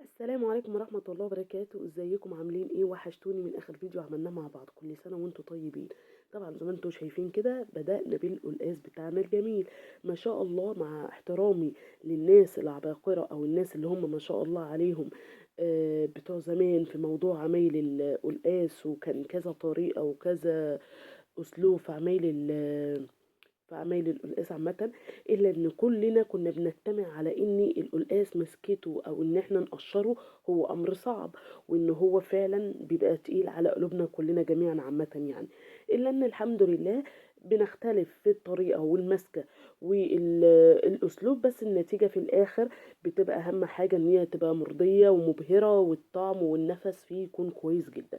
السلام عليكم ورحمة الله وبركاته، ازيكم عاملين ايه؟ وحشتوني من اخر فيديو عملناه مع بعض. كل سنة وانتم طيبين. طبعا زي ما انتم شايفين كده بدأنا بالقلقاس بتاعنا الجميل ما شاء الله. مع احترامي للناس العباقرة او الناس اللي هم ما شاء الله عليهم، بتوع زمان في موضوع عمايل القلقاس، وكان كذا طريقة وكذا اسلوب في عمايل القلقاس عامة. إلا إن كلنا كنا بنجتمع على إن القلقاس مسكته أو إن إحنا نقشره هو أمر صعب، وإن هو فعلا بيبقى تقيل على قلوبنا كلنا جميعا عامة يعني. إلا إن الحمد لله بنختلف في الطريقة والمسكة والأسلوب، بس النتيجة في الآخر بتبقى أهم حاجة إن هي تبقى مرضية ومبهرة، والطعم والنفس فيه يكون كويس جدا.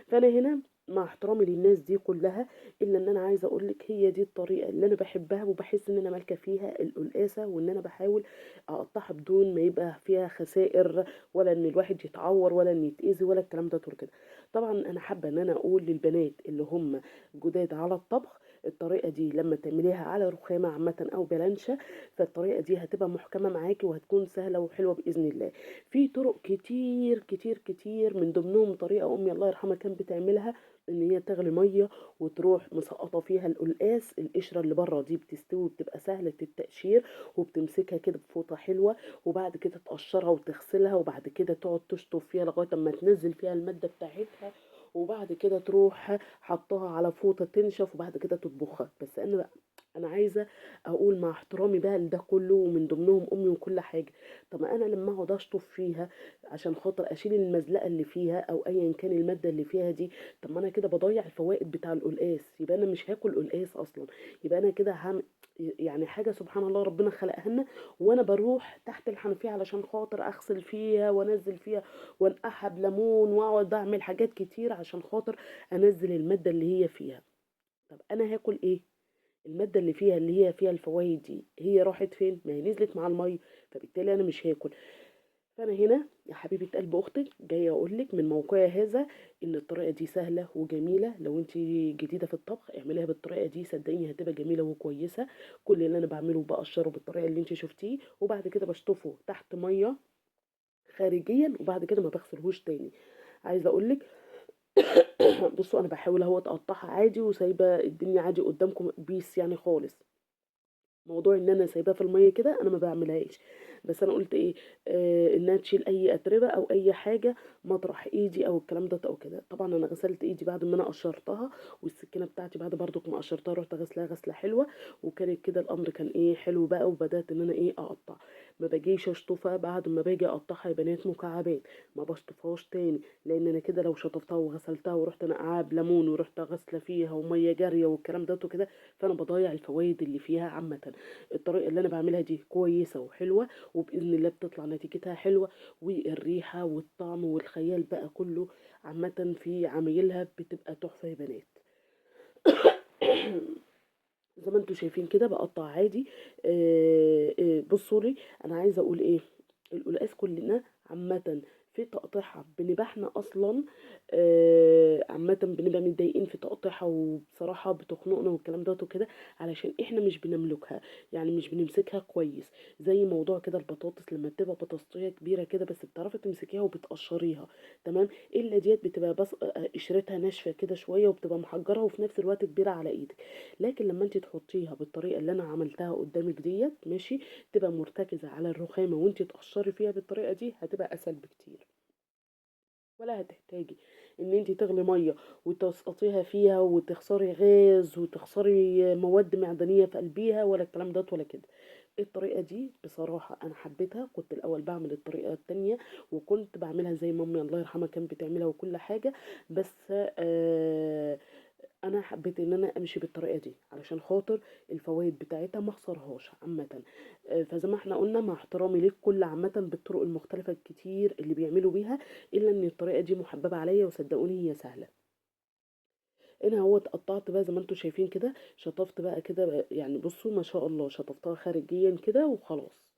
فأنا هنا مع احترامي للناس دي كلها، الا ان انا عايزه اقول لك هي دي الطريقه اللي انا بحبها، وبحس ان انا مالكه فيها القلقاسه، وان انا بحاول اقطعها بدون ما يبقى فيها خسائر، ولا ان الواحد يتعور ولا ان يتاذي ولا الكلام ده طول كده. طبعا انا حابه ان انا اقول للبنات اللي هم جداد على الطبخ، الطريقه دي لما تعمليها على رخامه عامه او بلانشه، فالطريقه دي هتبقى محكمه معاكي وهتكون سهله وحلوه باذن الله. في طرق كتير كتير كتير، من ضمنهم طريقه امي الله يرحمها كانت بتعملها، ان هي تغلي ميه وتروح مسقطه فيها القلقاس. القشره اللي بره دي بتستوي، بتبقى سهله التقشير، وبتمسكها كده بفوطه حلوه، وبعد كده تقشرها وتغسلها، وبعد كده تقعد تشطف فيها لغايه اما تنزل فيها الماده بتاعتها، وبعد كده تروح حطها على فوطه تنشف، وبعد كده تطبخها. بس انا بقى انا عايزه اقول مع احترامي بقى لده كله، ومن ضمنهم امي وكل حاجه، طب ما انا لما اقعد اشطف فيها عشان خاطر اشيل المزلقه اللي فيها او ايا كان الماده اللي فيها دي، طب ما انا كده بضيع الفوائد بتاع القلقاس، يبقى انا مش هاكل قلقاس اصلا. يبقى انا كده يعني حاجه سبحان الله ربنا خلقها لنا، وانا بروح تحت الحنفيه علشان خاطر اغسل فيها وانزل فيها وانقعها بليمون واقعد اعمل حاجات كتير عشان خاطر انزل الماده اللي هي فيها. طب انا هاكل ايه؟ الماده اللي فيها اللي هي فيها الفوائد دي هي راحت فين؟ ما هي نزلت مع الميه، فبالتالي انا مش هاكل. فانا هنا يا حبيبه قلب اختك جايه اقول لك من موقعي هذا ان الطريقه دي سهله وجميله. لو انت جديده في الطبخ اعمليها بالطريقه دي، صدقيني هتبقى جميله وكويسه. كل اللي انا بعمله بقشره بالطريقه اللي انت شفتيه، وبعد كده بشطفه تحت ميه خارجيا، وبعد كده ما بغسلهوش تاني. عايزه اقول لك بصوا انا بحاول اهو اقطعها عادي وسايبه الدنيا عادي قدامكم بيس يعني خالص. موضوع ان انا سايباها في الميه كده انا ما بعملهاش. بس انا قلت ايه، انها تشيل اي اتربه او اي حاجه مطرح ايدي او الكلام ده او كده. طبعا انا غسلت ايدي بعد ما انا قشرتها، والسكينه بتاعتي بعد برضو ما قشرتها رحت غسلها غسله حلوه، وكانت كده الامر كان ايه حلو بقى، وبدات ان انا ايه اقطع. ما باجيش اشطفها بعد ما باجي اقطعها يا بنات مكعبات، ما بشطفهاش تاني، لان انا كده لو شطفتها وغسلتها ورحت نقعها بليمون ورحت غاسله فيها وميه جاريه والكلام ده وكده، فانا بضيع الفوائد اللي فيها عامه. الطريقه اللي انا بعملها دي كويسه وحلوه، وباذن الله بتطلع نتيجتها حلوه، والريحه والطعم والخيال بقى كله عامه في عمايلها بتبقى تحفه يا بنات. زي ما انتوا شايفين كده بقطع عادي. بصوا لي، انا عايزه اقول ايه، القلقاس كلنا عامه في تقطيعها بنبقى احنا اصلا عامه بنبقى متضايقين في تقطيعها، وبصراحه بتخنقنا والكلام دوت وكده، علشان احنا مش بنملكها، يعني مش بنمسكها كويس. زي موضوع كده البطاطس لما بتبقى بطاطسية كبيره كده بس بتعرفي تمسكيها وبتقشريها، تمام. الا ديت بتبقى بس قشرتها ناشفه كده شويه وبتبقى محجره وفي نفس الوقت كبيره على ايدك. لكن لما انت تحطيها بالطريقه اللي انا عملتها قدامك ديت ماشي، تبقى مرتكزه على الرخامه وانت تقشري فيها بالطريقه دي، هتبقى اسهل بكتير. ولا هتحتاجي ان انت تغلي ميه وتسقطيها فيها وتخسري غاز وتخسري مواد معدنيه في قلبيها، ولا الكلام ده ولا كده. الطريقه دي بصراحه انا حبيتها. كنت الاول بعمل الطريقه التانية، وكنت بعملها زي ما امي الله يرحمها كانت بتعملها وكل حاجه، بس انا حبيت ان انا امشي بالطريقه دي علشان خاطر الفوائد بتاعتها ما اخسرهاش عامه. فزي ما احنا قلنا مع احترامي للكل عامه بالطرق المختلفه الكتير اللي بيعملوا بيها، الا ان الطريقه دي محببه عليا وصدقوني هي سهله. انا هو اتقطعت بقى زي ما انتم شايفين كده، شطفت بقى كده يعني بصوا ما شاء الله شطفتها خارجيا كده وخلاص.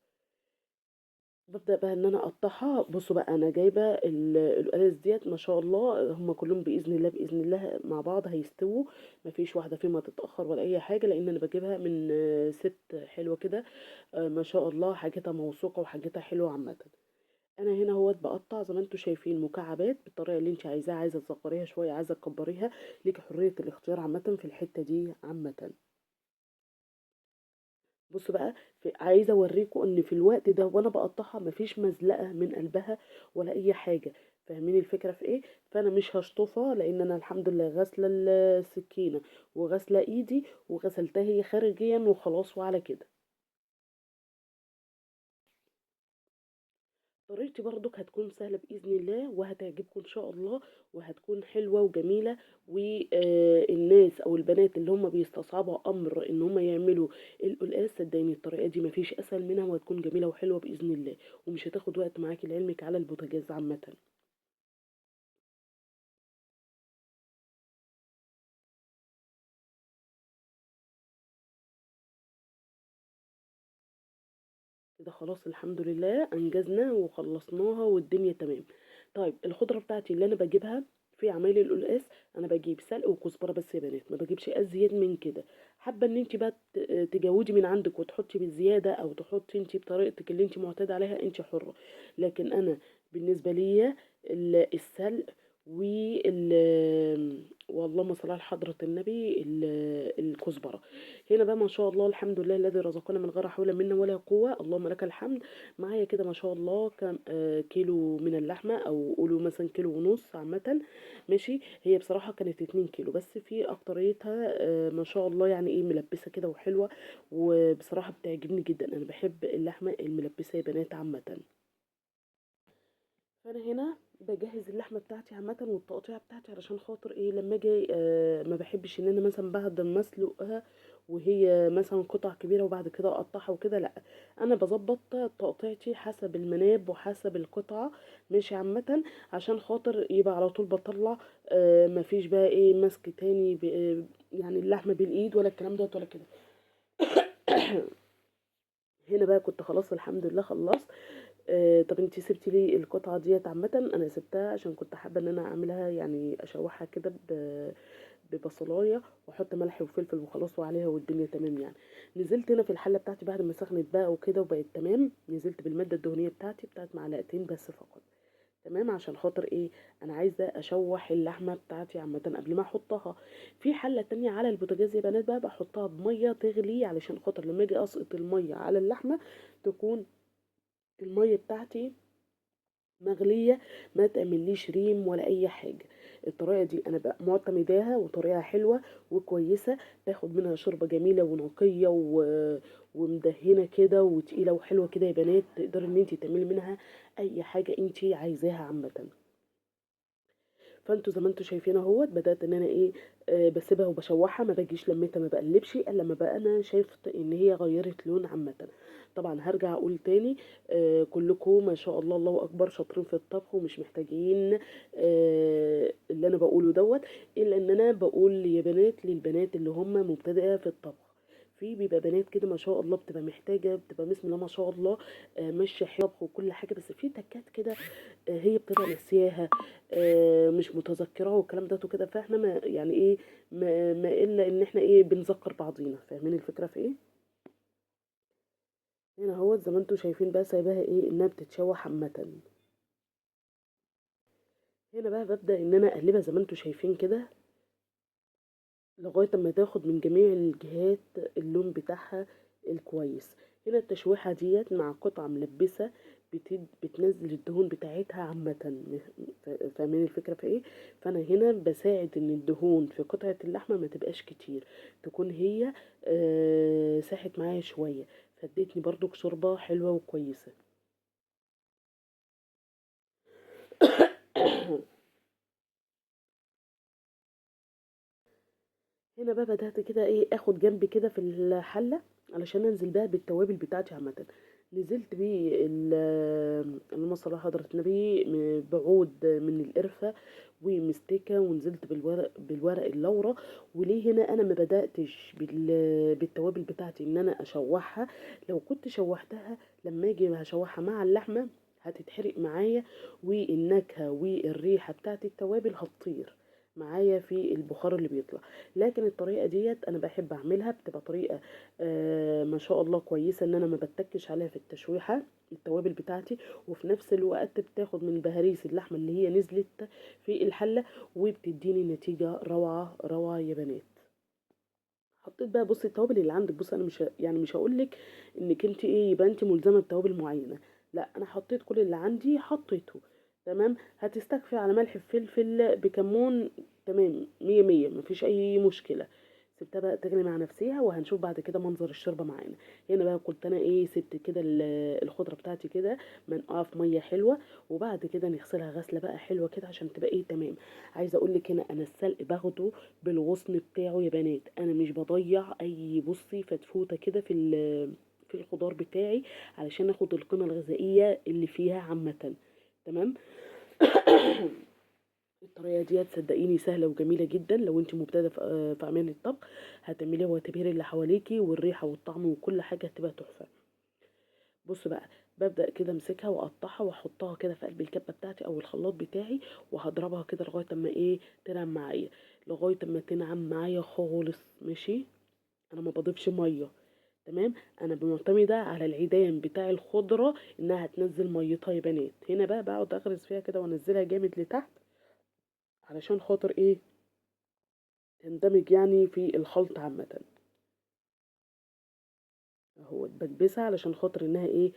ببدأ بقى ان انا اقطعها. بصوا بقى انا جايبه القلقاس ديت ما شاء الله هم كلهم باذن الله باذن الله مع بعض هيستووا، ما فيش واحده فيهم هتتاخر ولا اي حاجه، لان انا بجيبها من ست حلوه كده، ما شاء الله حاجتها موثوقه وحاجتها حلوه عامه. انا هنا اهوت بقطع زي ما انتم شايفين مكعبات بالطريقه اللي انت عايزاها، عايزه تصغريها شويه، عايزه تكبريها، ليكي حريه الاختيار عامه في الحته دي عامه. بصوا بقى، عايزه اوريكم ان في الوقت ده وانا بقطعها مفيش مزلقه من قلبها ولا اي حاجه. فاهمين الفكره في ايه؟ فانا مش هشطفها لان انا الحمد لله غاسله السكينه وغاسله ايدي وغسلتها هي خارجيا وخلاص وعلى كده. طريقتي برضك هتكون سهلة بإذن الله وهتعجبكم إن شاء الله، وهتكون حلوة وجميلة. والناس أو البنات اللي هم بيستصعبوا أمر إن هم يعملوا القلقاس، صدقيني الطريقة دي مفيش أسهل منها وهتكون جميلة وحلوة بإذن الله، ومش هتاخد وقت معاكي لعلمك على البوتاجاز عامة. كده خلاص الحمد لله انجزنا وخلصناها والدنيا تمام. طيب الخضره بتاعتي اللي انا بجيبها في عمايل القلقاس، انا بجيب سلق وكزبره بس يا بنات، ما بجيبش ازيد من كده. حابه ان انت بقى تجودي من عندك وتحطي بالزياده او تحطي انت بطريقتك اللي انت معتاده عليها، انت حره. لكن انا بالنسبه ليا السلق وال واللهم صل على حضرة النبي الكزبرة. هنا بقى ما شاء الله الحمد لله الذي رزقنا من غير حول منا ولا قوة، اللهم لك الحمد. معايا كده ما شاء الله كام كيلو من اللحمة، او قولوا مثلا كيلو ونص عامة. ماشي، هي بصراحة كانت 2 كيلو بس في اكتريتها ما شاء الله يعني ايه ملبسة كده وحلوة، وبصراحة بتعجبني جدا، انا بحب اللحمة الملبسة يا بنات عامة. فانا هنا بجهز اللحمه بتاعتي عامه والتقطيع بتاعتي علشان خاطر ايه لما اجي ما بحبش ان انا مثلا بعد ما اسلقها وهي مثلا قطع كبيره وبعد كده اقطعها وكده، لا. انا بظبط تقطيعتي حسب المناب وحسب القطعه، ماشي عامه، عشان خاطر يبقى على طول بطلع. مفيش بقى ايه مسك تاني يعني اللحمه بالايد ولا الكلام دوت ولا كده. هنا بقى كنت خلاص الحمد لله خلصت. طب انتي سبتي لي القطعه ديت عامه، انا سبتها عشان كنت حابه ان انا اعملها يعني اشوحها كده ببصلايه واحط ملح وفلفل وخلاص وعليها والدنيا تمام يعني. نزلت هنا في الحله بتاعتي بعد ما سخنت بقى وكده وبقت تمام، نزلت بالماده الدهنيه بتاعتي بتاعت معلقتين بس فقط. تمام عشان خاطر ايه، انا عايزه اشوح اللحمه بتاعتي عامه قبل ما احطها. في حله تانية على البوتاجاز يا بنات بقى بحطها بميه تغلي علشان خاطر لما اجي اسقط الميه على اللحمه تكون الميه بتاعتي مغلية، ما تعمليش ريم ولا اي حاجة. الطريقة دي انا بقى معتمداها وطريقة حلوة وكويسة، باخد منها شوربة جميلة ونقية ومدهنة كده وتقيلة وحلوة كده يا بنات، تقدري ان انتي تعملي منها اي حاجة انتي عايزاها عامة. فانتوا زي ما انتوا شايفين اهوت بدات ان انا ايه بسيبها وبشوحها، ما باجيش لميتها ما بقلبش الا لما بقى انا شايفه ان هي غيرت لون عامه. طبعا هرجع اقول تاني كلكم ما شاء الله الله اكبر شاطرين في الطبخ ومش محتاجين اللي انا بقوله دوت، الا ان انا بقول يا بنات للبنات اللي هم مبتدئه في الطبخ. في بيبقى بنات كده ما شاء الله بتبقى محتاجه، بتبقى بسم الله ما شاء الله ماشيه حلوه وكل حاجه، بس في تكات كده هي بتبقى ناسياها، مش متذكراه والكلام ده وكده. فاحنا ما يعني ايه ما الا ان احنا ايه بنذكر بعضينا. فاهمين الفكره في ايه؟ هنا اهوت زي ما انتم شايفين بقى سايباها ايه انها بتتشوح عامه. هنا بقى ببدا ان انا اقلبها زي ما انتم شايفين كده لغايه اما تاخد من جميع الجهات اللون بتاعها الكويس. هنا التشويحه ديت مع قطعه ملبسه بتنزل الدهون بتاعتها عامه. فاهمين الفكره في ايه؟ فانا هنا بساعد ان الدهون في قطعه اللحمه ما تبقاش كتير، تكون هي ساحت معايا شويه، فادتني برضو شوربه حلوه وكويسه. هنا بقى بدأت كده ايه اخد جنبي كده في الحلة علشان انزل بقى بالتوابل بتاعتي عامة. نزلت اللهم صل على حضرة النبي بعود من القرفة ومستكة، ونزلت بالورق اللورا. وليه هنا انا ما بدأتش بالتوابل بتاعتي ان انا اشوحها؟ لو كنت شوحتها لما اجي هشوحها مع اللحمة هتتحرق معايا والنكهة والريحة بتاعت التوابل هتطير. معايا في البخار اللي بيطلع. لكن الطريقه ديت انا بحب اعملها، بتبقى طريقه ما شاء الله كويسه، ان انا ما بتكش عليها في التشويحه التوابل بتاعتي، وفي نفس الوقت بتاخد من بهاريس اللحمه اللي هي نزلت في الحله، وبتديني نتيجه روعه روعه يا بنات. حطيت بقى، بصي التوابل اللي عندك، بصي انا مش هقول لك انك انت ايه يبقى انت ملزمه بتوابل معينه، لا انا حطيت كل اللي عندي حطيته. تمام، هتستكفي على ملح فلفل بكمون. تمام، مية مية، مفيش اي مشكله. سبتها بقى تغلي مع نفسها، وهنشوف بعد كده منظر الشوربه معانا. هنا بقى كنت انا ايه سبت كده الخضره بتاعتي كده منقوعه في ميه حلوه، وبعد كده نغسلها غسله بقى حلوه كده عشان تبقى ايه تمام. عايزه اقول لك هنا انا السلق باخده بالغصن بتاعه يا بنات، انا مش بضيع اي بصي فتفوته كده في الخضار بتاعي، علشان اخد القيمه الغذائيه اللي فيها عامه. تمام. الطريقه دي صدقيني سهله وجميله جدا، لو انت مبتدئه في اعمال الطبخ هتعمليها وتبهري اللي حواليكي، والريحه والطعم وكل حاجه هتبقى تحفه. بص بقى، ببدأ كده امسكها واقطعها واحطها كده في قلب الكبة بتاعتي او الخلاط بتاعي، وهضربها كده لغاية اما ايه تنعم معايا، لغاية اما تنعم معايا خالص. ماشي، انا ما بضيفش مية. تمام، انا معتمدة على العيدان بتاع الخضرة انها تنزل ميتها يا بنات. هنا بقى بقعد اغرز فيها كده وانزلها جامد لتحت، علشان خاطر ايه تندمج يعني في الخلط عامة. اهو بكبسها علشان خاطر انها ايه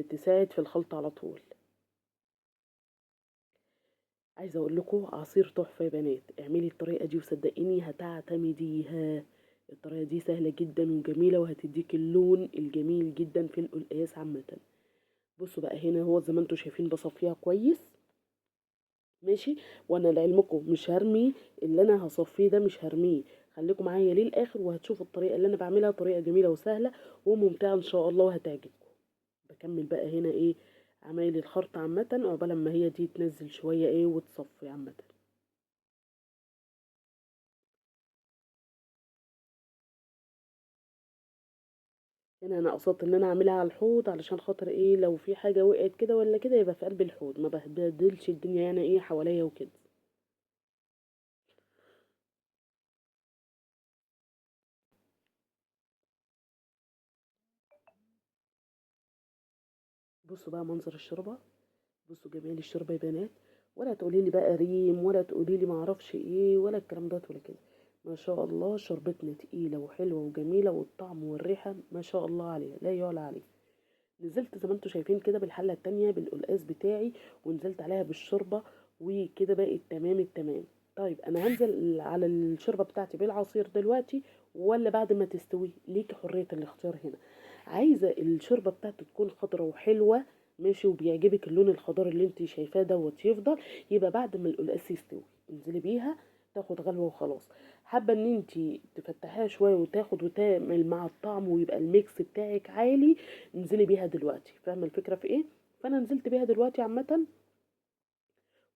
تساعد في الخلط على طول. عايزه اقول لكم عصير تحفه يا بنات، اعملي الطريقه دي وصدقيني هتعتمديها. الطريقه دي سهله جدا وجميله، وهتديك اللون الجميل جدا في القلقاس عامه. بصوا بقى، هنا هو زي ما انتم شايفين بصفيها كويس. ماشي، وانا لعلمكم مش هرمي اللي انا هصفيه ده، مش هرميه. خليكم معايا للاخر وهتشوفوا الطريقه اللي انا بعملها طريقه جميله وسهله وممتعه ان شاء الله وهتعجبكم. بكمل بقى هنا ايه عمايل الخرط عامه، عقبال ما هي دي تنزل شويه ايه وتصفي عامه. هنا انا قصدت ان انا اعملها على الحوض، علشان خاطر ايه لو في حاجه وقعت كده ولا كده يبقى في قلب الحوض، ما بهدلش الدنيا يعني ايه حواليا وكده. بصوا بقى منظر الشوربه، بصوا جمال الشوربه يا بنات. ولا تقولي لي بقى ريم، ولا تقولي لي ما اعرفش ايه، ولا الكلام ده ولا كده. ما شاء الله شربتنا تقيله وحلوه وجميله، والطعم والريحه ما شاء الله عليها لا يعلى عليه. نزلت زي ما انتم شايفين كده بالحله التانية بالقلقاس بتاعي، ونزلت عليها بالشوربه، وكده بقت تمام التمام. طيب انا هنزل على الشوربه بتاعتي بالعصير دلوقتي ولا بعد ما تستوي؟ ليكي حريه الاختيار هنا. عايزه الشوربه بتاعتي تكون خضره وحلوه ماشي، وبيعجبك اللون الخضار اللي انت شايفاه دوت يفضل، يبقى بعد ما القلقاس يستوي انزلي بيها تاخد غلوه وخلاص. حابه ان انت تفتحيها شويه وتاخد وتعمل مع الطعم ويبقى الميكس بتاعك عالي، انزلي بيها دلوقتي. فاهمه الفكره في ايه؟ فانا نزلت بيها دلوقتي عامه،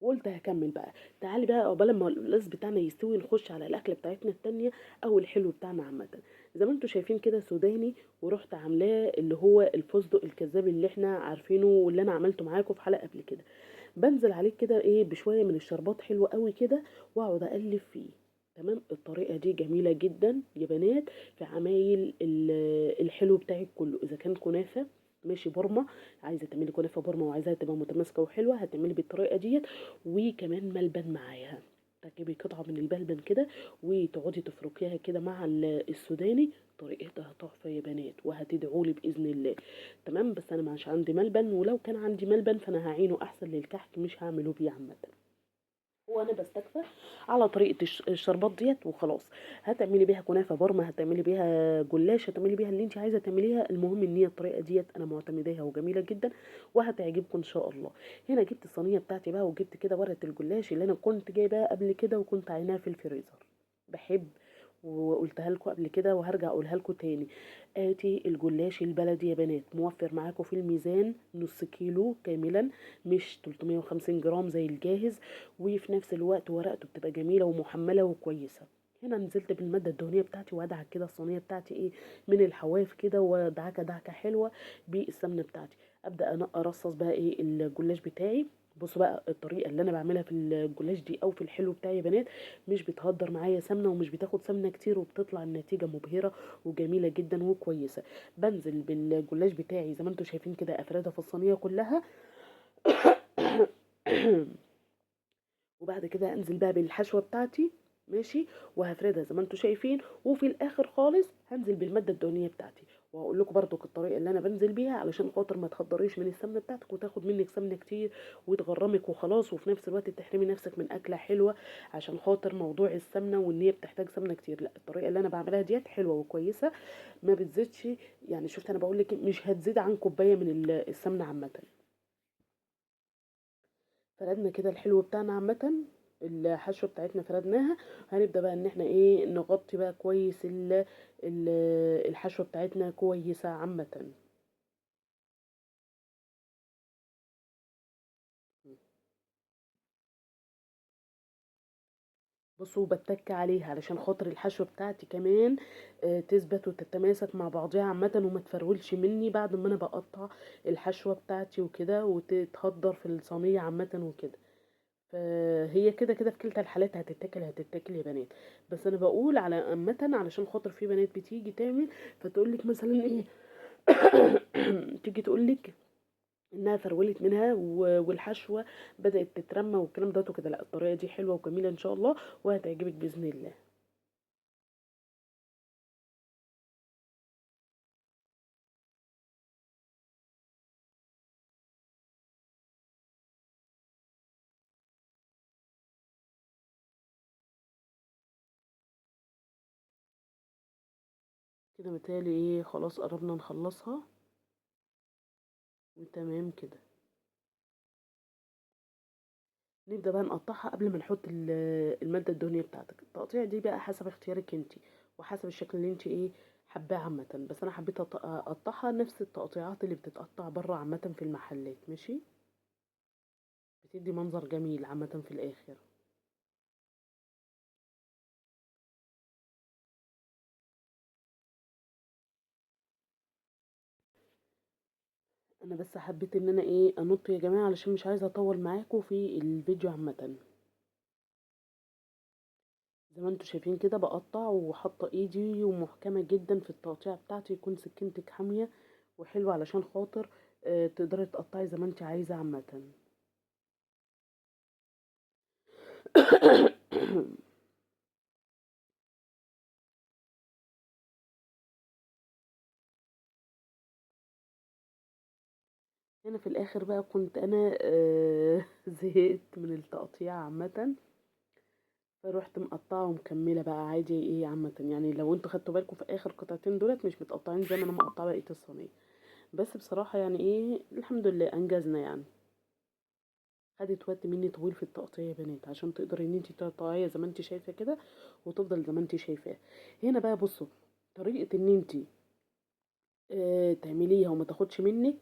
وقلت هكمل بقى. تعالي بقى عقبال ما القلقاس بتاعنا يستوي نخش على الاكله بتاعتنا التانية او الحلو بتاعنا عامه. زي ما انتم شايفين كده سوداني، ورحت عاملاه اللي هو الفستق الكذاب اللي احنا عارفينه واللي انا عملته معاكم في حلقه قبل كده. بنزل عليه كده ايه بشويه من الشربات حلوه قوي كده، واقعد اقلب فيه. تمام، الطريقه دي جميله جدا يا بنات في عمايل الحلو بتاعك كله. اذا كان كنافه ماشي برمه، عايزه تعملي كنافه برمه وعايزاها تبقى متماسكه وحلوه، هتعملي بالطريقه ديت. وكمان ملبن معاها، تجيبي قطعه من البلبن كده وتقعدي تفركيها كده مع السوداني. طريقتها تحفه يا بنات وهتدعولي باذن الله. تمام، بس انا مش عندي ملبن، ولو كان عندي ملبن فانا هعينه احسن للكحك، مش هعمله بيه عامه. وانا بستكفى على طريقه الشربات ديت وخلاص. هتعملي بيها كنافه برمه، هتعملي بيها جلاش، هتعملي بيها اللي انت عايزه تعمليها، المهم ان هي الطريقه ديت انا معتمداها وجميله جدا وهتعجبكم ان شاء الله. هنا جبت الصينيه بتاعتي بقى، وجبت كده ورقه الجلاش اللي انا كنت جايباها قبل كده وكنت عيناها في الفريزر. بحب، وقلتها لكم قبل كده وهرجع اقولها لكم تاني. اتي الجلاش البلدي يا بنات موفر معاكم في الميزان نص كيلو كاملا، مش 350 جرام زي الجاهز، وفي نفس الوقت ورقته بتبقى جميله ومحمله وكويسه. هنا نزلت بالماده الدهنيه بتاعتي وادعك كده الصينيه بتاعتي ايه من الحواف كده، ودعكه دعكه حلوه بالسمنه بتاعتي. ابدا انا ارصص بقى ايه الجلاش بتاعي بصوا بقى الطريقه اللي انا بعملها في الجلاش دي او في الحلو بتاعي يا بنات، مش بتهدر معايا سمنه ومش بتاخد سمنه كتير، وبتطلع النتيجه مبهره وجميله جدا وكويسه. بنزل بالجلاش بتاعي زي ما انتم شايفين كده، افردها في الصينيه كلها. وبعد كده انزل بقى بالحشوه بتاعتي، ماشي، وهفردها زي ما انتم شايفين. وفي الاخر خالص هنزل بالماده الدهنيه بتاعتي. وهقول لكم برضو الطريقه اللي انا بنزل بيها علشان خاطر ما تهدريش من السمنه بتاعتك وتاخد منك سمنه كتير وتغرمك وخلاص، وفي نفس الوقت تحرمي نفسك من اكله حلوه عشان خاطر موضوع السمنه وان هي بتحتاج سمنه كتير. لا، الطريقه اللي انا بعملها ديت حلوه وكويسه، ما بتزيدش. يعني شفت انا بقول لك مش هتزيد عن كوبايه من السمنه عامه. فردنا كده الحلو بتاعنا عامة، الحشوة بتاعتنا فردناها. هنبدأ بقى ان احنا ايه نغطي بقى كويس ال الحشوة بتاعتنا كويسة عامة. بصوا بتك عليها علشان خاطر الحشوة بتاعتي كمان تثبت وتتماسك مع بعضها عامة، وما تفرولش مني بعد ما انا بقطع الحشوة بتاعتي وكده، وتتهدر في الصينية عامة وكده. فهي كده كده في كلتا الحالات هتتاكل يا بنات. بس انا بقول على عامه علشان خاطر في بنات بتيجي تعمل فتقول لك مثلا ايه، تيجي تقول لك انها فرولت منها والحشوه بدات تترمى والكلام ده وكده. لا، الطريقه دي حلوه وجميله ان شاء الله وهتعجبك باذن الله. كده متهيألي ايه خلاص قربنا نخلصها وتمام كده. نبدأ بقى نقطعها قبل ما نحط المادة الدهنية بتاعتك. التقطيع دي بقى حسب اختيارك انتي وحسب الشكل اللي انتي ايه حباه عامة. بس انا حبيت اقطعها نفس التقطيعات اللي بتتقطع بره عامة في المحلات، ماشي. بتدي منظر جميل عامة في الاخر. انا بس حبيت ان انا ايه انط يا جماعة علشان مش عايزة اطول معاكم في الفيديو عامة. زي ما انتوا شايفين كده بقطع وحاطة ايدي ومحكمة جدا في التقطيع بتاعتي، يكون سكينتك حامية وحلوة علشان خاطر تقدري تقطعي زي ما انت عايزة عامة. هنا في الاخر بقى كنت انا زهقت من التقطيع عامه، فروحت مقطعه ومكمله بقى عادي ايه عامه. يعني لو انتوا خدتوا بالكم في اخر قطعتين دولت مش متقطعين زي ما انا مقطعه بقيه الصينيه. بس بصراحه يعني ايه الحمد لله انجزنا يعني. خدت وقت مني طويل في التقطيع يا بنات عشان تقدري ان انت تقطعيها زي ما انت شايفه كده وتفضل زي ما انت شايفاه. هنا بقى بصوا طريقه ان انت تعمليها وما تاخدش منك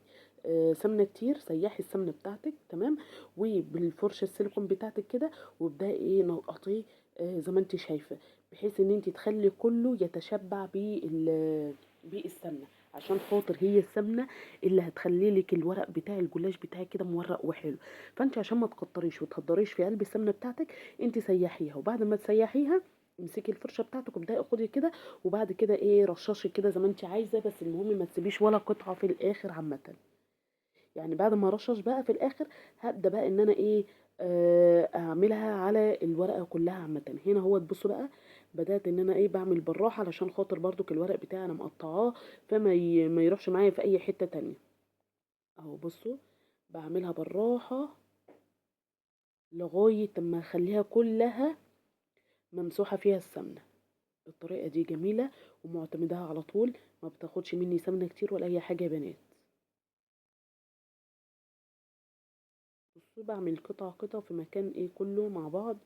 سمنه كتير. سيحي السمنه بتاعتك تمام، وبالفرشه السيليكون بتاعتك كده وابداي ايه نقطيه زي ما انت شايفه، بحيث ان انت تخلي كله يتشبع بالسمنه، عشان خاطر هي السمنه اللي هتخلي لك الورق بتاع الجلاش بتاعك كده مورق وحلو. فانت عشان ما تكتريش وتهدريش في قلب السمنه بتاعتك، انت سيحيها وبعد ما تسيحيها امسكي الفرشه بتاعتك وابداي خدي كده، وبعد كده ايه رشاشي كده زي ما انت عايزه. بس المهم ما تسيبيش ولا قطعه في الاخر عامه. يعني بعد ما رشش بقى في الاخر هبدا بقى ان انا ايه اعملها على الورقه كلها عامه. هنا هو تبصوا بقى بدات ان انا ايه بعمل بالراحه علشان خاطر برضو الورق بتاعي انا مقطعاه فما ما يروحش معايا في اي حته تانية. اهو بصوا بعملها بالراحه لغايه اما اخليها كلها ممسوحه فيها السمنه. الطريقة دي جميلة ومعتمداها على طول، ما بتاخدش مني سمنة كتير ولا اي حاجة يا بنات. بصوا بعمل قطع قطع في مكان ايه كله مع بعض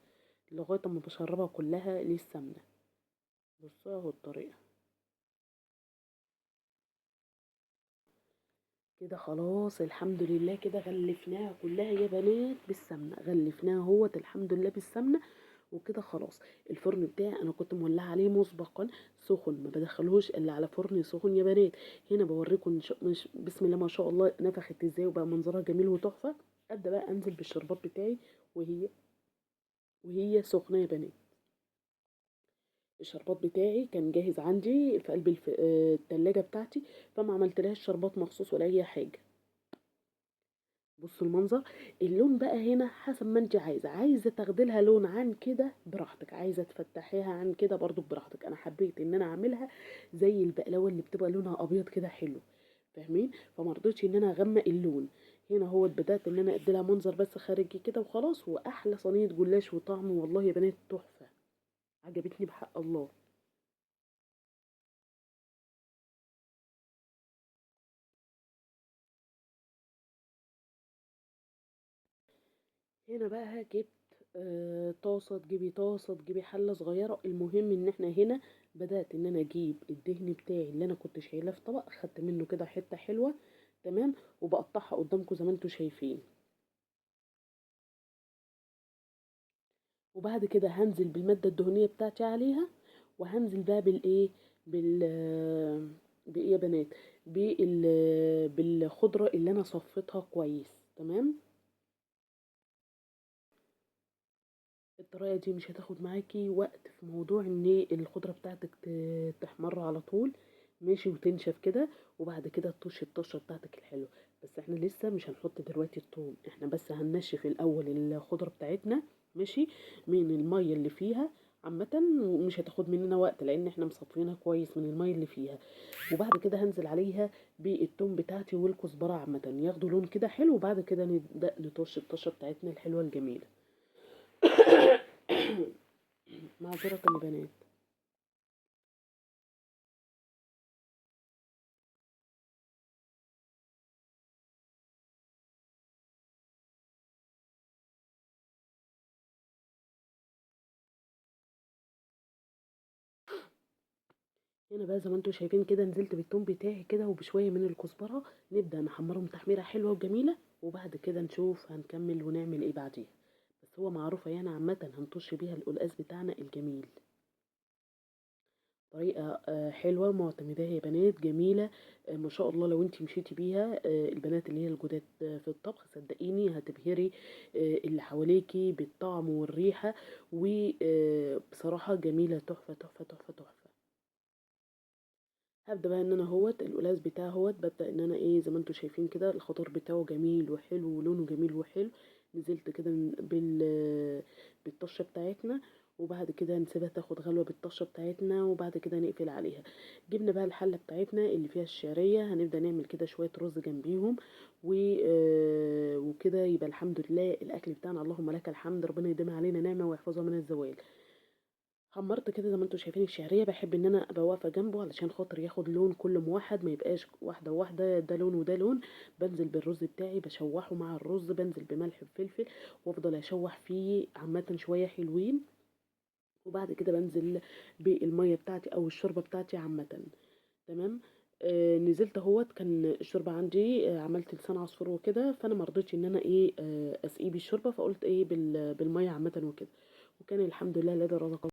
لغاية ما بشربها كلها للسمنة. بصوا اهو الطريقة كده خلاص الحمد لله. كده غلفناها كلها يا بنات بالسمنة، غلفناها اهوت الحمد لله بالسمنة. وكده خلاص. الفرن بتاعي انا كنت مولعه عليه مسبقا سخن، ما بدخلهوش الا على فرن سخن يا بنات. هنا بوريكم مش بسم الله ما شاء الله نفخت ازاي وبقى منظرها جميل وتحفه. ابدا بقى انزل بالشربات بتاعي وهي سخنه يا بنات. الشربات بتاعي كان جاهز عندي في قلب التلاجة بتاعتي، فما عملتلهاش شربات مخصوص ولا اي حاجه. بصوا المنظر. اللون بقى هنا حسب ما انت عايزه تاخديلها لون عن كده براحتك، عايزه تفتحيها عن كده برضو براحتك. انا حبيت ان انا اعملها زي البقلاوه اللي بتبقى لونها ابيض كده حلو، فاهمين؟ فما رضيتش ان انا اغمق اللون. هنا هو بدات ان انا اديلها منظر بس خارجي كده وخلاص. واحلى صينيه جلاش وطعم والله يا بنات تحفه، عجبتني بحق الله. هنا بقى جبت طاسة، تجيبي طاسة، تجيبي حلة صغيرة. المهم ان احنا هنا بدأت ان انا اجيب الدهن بتاعي اللي انا كنت شايلاه في طبق، خدت منه كده حتة حلوة تمام، وبقطعها قدامكم زي ما انتوا شايفين. وبعد كده هنزل بالمادة الدهنية بتاعتي عليها، وهنزل بقى بالايه، بال بايه يا بنات، بالخضرة اللي انا صفيتها كويس تمام. الطريقة دي مش هتاخد معاكي وقت في موضوع ان الخضرة بتاعتك تحمر على طول، ماشي، وتنشف كده. وبعد كده تطش الطشة بتاعتك الحلوة. بس احنا لسه مش هنحط دلوقتي الثوم، احنا بس هننشف الاول الخضرة بتاعتنا، ماشي، من المية اللي فيها عامة. ومش هتاخد مننا وقت لان احنا مصفينها كويس من المية اللي فيها. وبعد كده هنزل عليها بالثوم بتاعتي والكزبرة عامة ياخدوا لون كده حلو. وبعد كده نبدأ نطش الطشة بتاعتنا الحلوة الجميلة. معذرة يا بنات. هنا بقى زي ما انتم شايفين كده نزلت بالثوم بتاعي كده وبشويه من الكزبره، نبدا نحمرهم تحميره حلوه وجميله. وبعد كده نشوف هنكمل ونعمل ايه بعديها. بس هو معروفه يعني عامه هنطش بيها القلقاس بتاعنا الجميل. طريقه حلوه معتمداها يا بنات جميله. ما شاء الله لو انت مشيتي بيها البنات اللي هي الجداد في الطبخ صدقيني هتبهري اللي حواليكي بالطعم والريحه. وبصراحه جميله تحفه تحفه تحفه تحفه. هبدأ بقى ان انا القلاص بتاعه ببدأ ان انا ايه زي ما انتوا شايفين كده الخضار بتاعه جميل وحلو ولونه جميل وحلو. نزلت كده بالطشة بتاعتنا. وبعد كده نسيبها تاخد غلوة بالطشة بتاعتنا وبعد كده نقفل عليها. جبنا بقى الحلة بتاعتنا اللي فيها الشعرية، هنبدأ نعمل كده شوية رز جنبيهم وكده يبقى الحمد لله الأكل بتاعنا اللهم لك الحمد، ربنا يديمها علينا نعمة ويحفظها من الزوال. حمرت كده زي ما انتوا شايفين الشعريه، بحب ان انا ابقى واقفه جنبه علشان خاطر ياخد لون كل موحد، ما يبقاش واحده واحده ده لون وده لون. بنزل بالرز بتاعي بشوحه مع الرز، بنزل بملح وفلفل وافضل اشوح فيه عامه شويه حلوين. وبعد كده بنزل بالميه بتاعتي او الشوربه بتاعتي عامه تمام. نزلت كان الشوربه عندي عملت لسان عصفور وكده، فانا ما رضيتش ان انا ايه اسقيه بالشوربه، فقلت ايه بالميه عامه وكده. وكان الحمد لله لا ده رزق